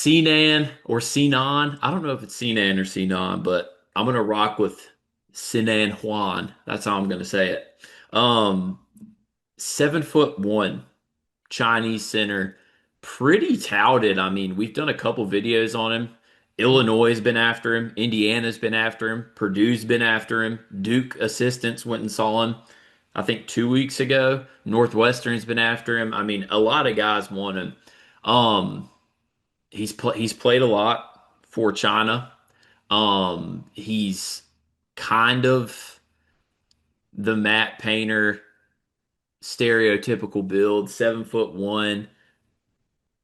Sinan or Sinan. I don't know if it's Sinan or Sinan, but I'm gonna rock with Sinan Huan. That's how I'm gonna say it. Um, 7'1" Chinese center, pretty touted. I mean, we've done a couple videos on him. Illinois has been after him. Indiana's been after him. Purdue's been after him. Duke assistants went and saw him, I think 2 weeks ago. Northwestern's been after him. I mean, a lot of guys want him. Um, he's played a lot for China. He's kind of the Matt Painter stereotypical build, 7'1",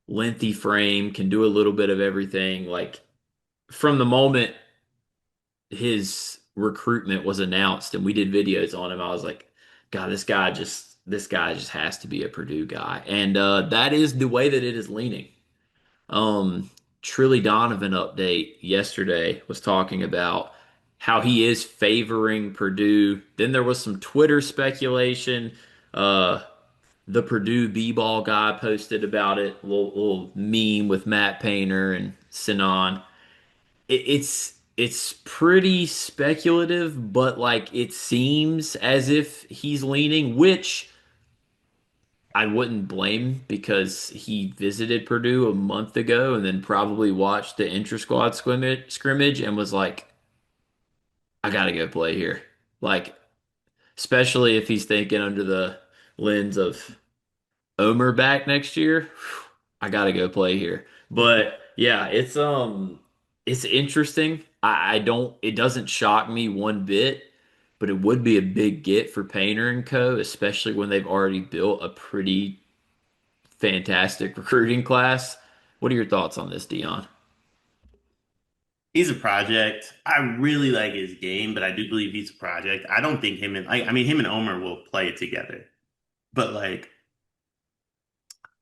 lengthy frame, can do a little bit of everything. Like from the moment his recruitment was announced and we did videos on him, I was like, God, this guy just has to be a Purdue guy. And that is the way that it is leaning. Um, Trilly Donovan update yesterday was talking about how he is favoring Purdue. Then there was some Twitter speculation. Uh, the Purdue B-ball guy posted about it, little meme with Matt Painter and Sinan. It's pretty speculative, but like it seems as if he's leaning, which I wouldn't blame because he visited Purdue a month ago and then probably watched the intra-squad scrimmage and was like, I gotta go play here. Like, especially if he's thinking under the lens of Omer back next year, I gotta go play here. But yeah, it's interesting. I don't it doesn't shock me one bit, but it would be a big get for Painter and Co., especially when they've already built a pretty fantastic recruiting class. What are your thoughts on this, Dion? He's a project. I really like his game, but I do believe he's a project. I don't think him and Omer will play it together. But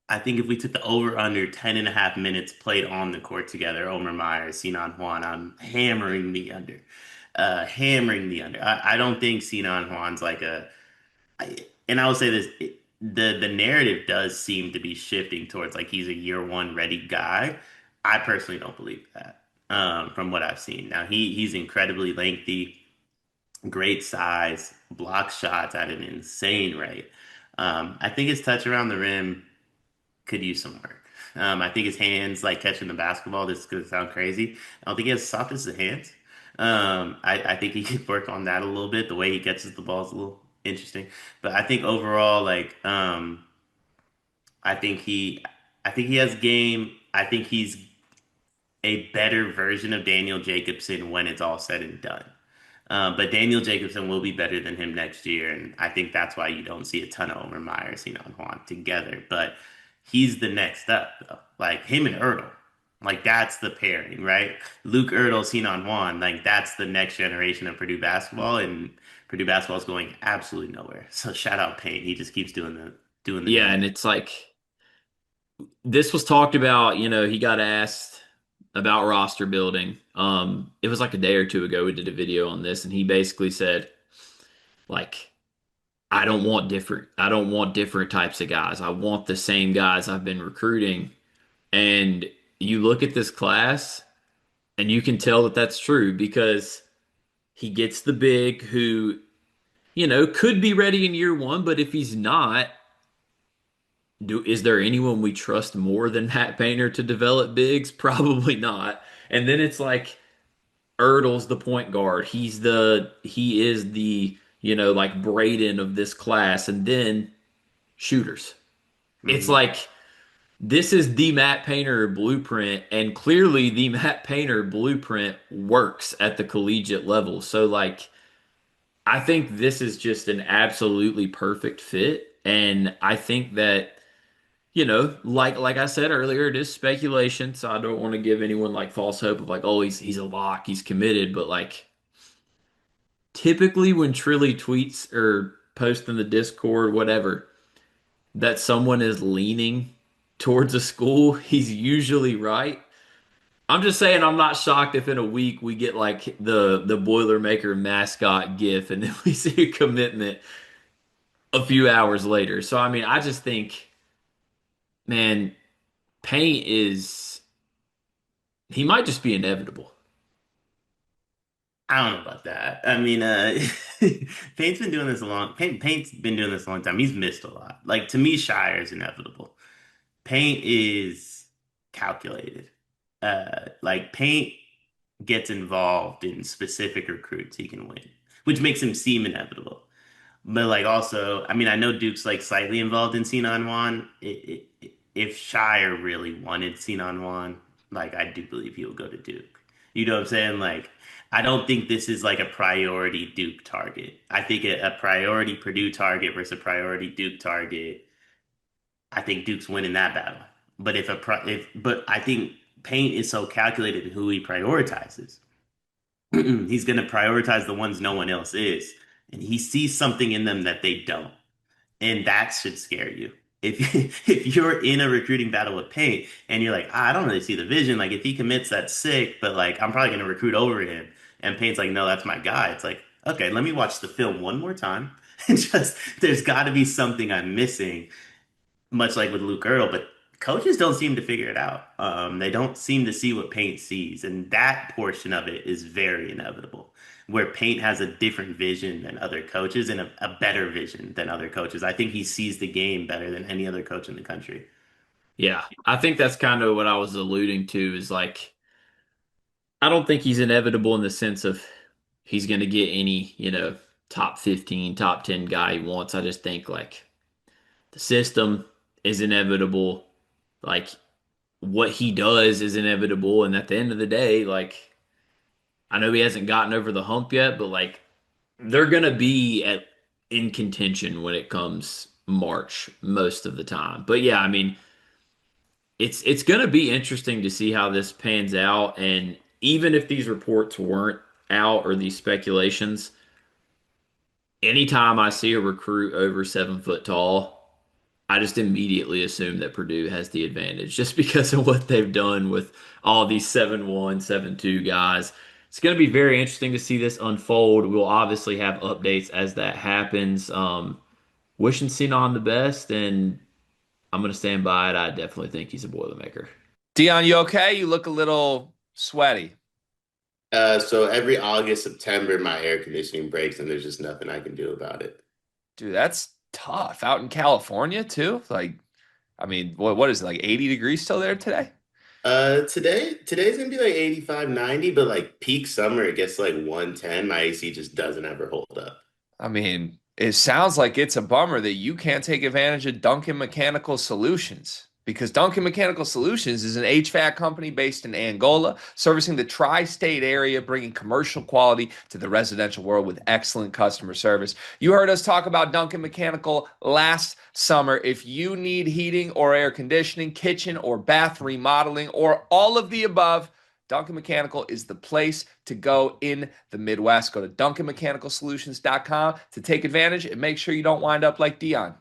I think if we took the over under 10 and a half minutes played on the court together, Omer Myers, Sinan Juan, I'm hammering the under. Hammering the under. I don't think Sinan Juan's and I will say this, the narrative does seem to be shifting towards like he's a year one ready guy. I personally don't believe that. From what I've seen. Now he's incredibly lengthy, great size, blocks shots at an insane rate. I think his touch around the rim could use some work. I think his hands, like catching the basketball, this is gonna sound crazy. I don't think he has the softest of hands. I think he could work on that a little bit. The way he catches the ball is a little interesting, but I think overall, I think he, I think he has game. I think he's a better version of Daniel Jacobson when it's all said and done. But Daniel Jacobson will be better than him next year, and I think that's why you don't see a ton of Omer Myers, Juan together. But he's the next up, though. Like him and Ertl, like that's the pairing, right? Luke Ertl, Sinan Juan, like that's the next generation of Purdue basketball, and Purdue basketball is going absolutely nowhere. So shout out Payne, he just keeps doing the Yeah, damn and thing. it's like this was talked about, he got asked about roster building. It was like a day or two ago we did a video on this and he basically said like I don't want different types of guys. I want the same guys I've been recruiting. And you look at this class and you can tell that that's true because he gets the big who, could be ready in year one, but if he's not, is there anyone we trust more than Matt Painter to develop bigs? Probably not. And then it's like Ertl's the point guard. He is the like Braden of this class, and then shooters. It's Hmm. like this is the Matt Painter blueprint, and clearly the Matt Painter blueprint works at the collegiate level. So like I think this is just an absolutely perfect fit. And I think that like I said earlier, it is speculation, so I don't want to give anyone like false hope of like, oh, he's a lock, he's committed. But like typically when Trilly tweets or posts in the Discord, whatever, that someone is leaning towards a school, he's usually right. I'm just saying I'm not shocked if in a week we get like the Boilermaker mascot gif and then we see a commitment a few hours later. So I mean, I just think, man, Paint is. He might just be inevitable. I don't know about that. I mean, Paint's been doing this a long. Paint's been doing this a long time. He's missed a lot. Like to me, Shire is inevitable. Paint is calculated. Like Paint gets involved in specific recruits he can win, which makes him seem inevitable. But like also, I mean, I know Duke's like slightly involved in Sinan Huan. If Shire really wanted Sinan Huan, like I do believe he will go to Duke. You know what I'm saying? Like, I don't think this is like a priority Duke target. I think a priority Purdue target versus a priority Duke target. I think Duke's winning that battle. But but I think Paint is so calculated in who he prioritizes. He's going to prioritize the ones no one else is, and he sees something in them that they don't, and that should scare you. If if you're in a recruiting battle with Paint and you're like, I don't really see the vision. Like if he commits, that's sick, but like I'm probably going to recruit over him. And Paint's like, no, that's my guy. It's like, okay, let me watch the film one more time. And just there's got to be something I'm missing, much like with Luke Earl, but coaches don't seem to figure it out. They don't seem to see what Paint sees, and that portion of it is very inevitable. Where Paint has a different vision than other coaches and a better vision than other coaches. I think he sees the game better than any other coach in the country. Yeah, I think that's kind of what I was alluding to is like I don't think he's inevitable in the sense of he's going to get any, top 15, top 10 guy he wants. I just think like the system is inevitable. Like what he does is inevitable. And at the end of the day, like I know he hasn't gotten over the hump yet, but like they're going to be at in contention when it comes March most of the time. But yeah, I mean, it's going to be interesting to see how this pans out. And even if these reports weren't out or these speculations, anytime I see a recruit over 7 foot tall, I just immediately assume that Purdue has the advantage just because of what they've done with all these 7'1", 7'2" guys. It's going to be very interesting to see this unfold. We'll obviously have updates as that happens. Wishing Sinan the best, and I'm going to stand by it. I definitely think he's a Boilermaker. Dion, you okay? You look a little sweaty. So every August, September, my air conditioning breaks, and there's just nothing I can do about it. Dude, that's tough. Out in California too? Like, I mean, what is it, like 80 degrees still there today? Today's gonna be like 85, 90, but like peak summer, it gets like 110. My AC just doesn't ever hold up. I mean, it sounds like it's a bummer that you can't take advantage of Duncan Mechanical Solutions because Duncan Mechanical Solutions is an HVAC company based in Angola, servicing the tri-state area, bringing commercial quality to the residential world with excellent customer service. You heard us talk about Duncan Mechanical last summer. If you need heating or air conditioning, kitchen or bath remodeling, or all of the above, Duncan Mechanical is the place to go in the Midwest. Go to duncanmechanicalsolutions.com to take advantage and make sure you don't wind up like Dion.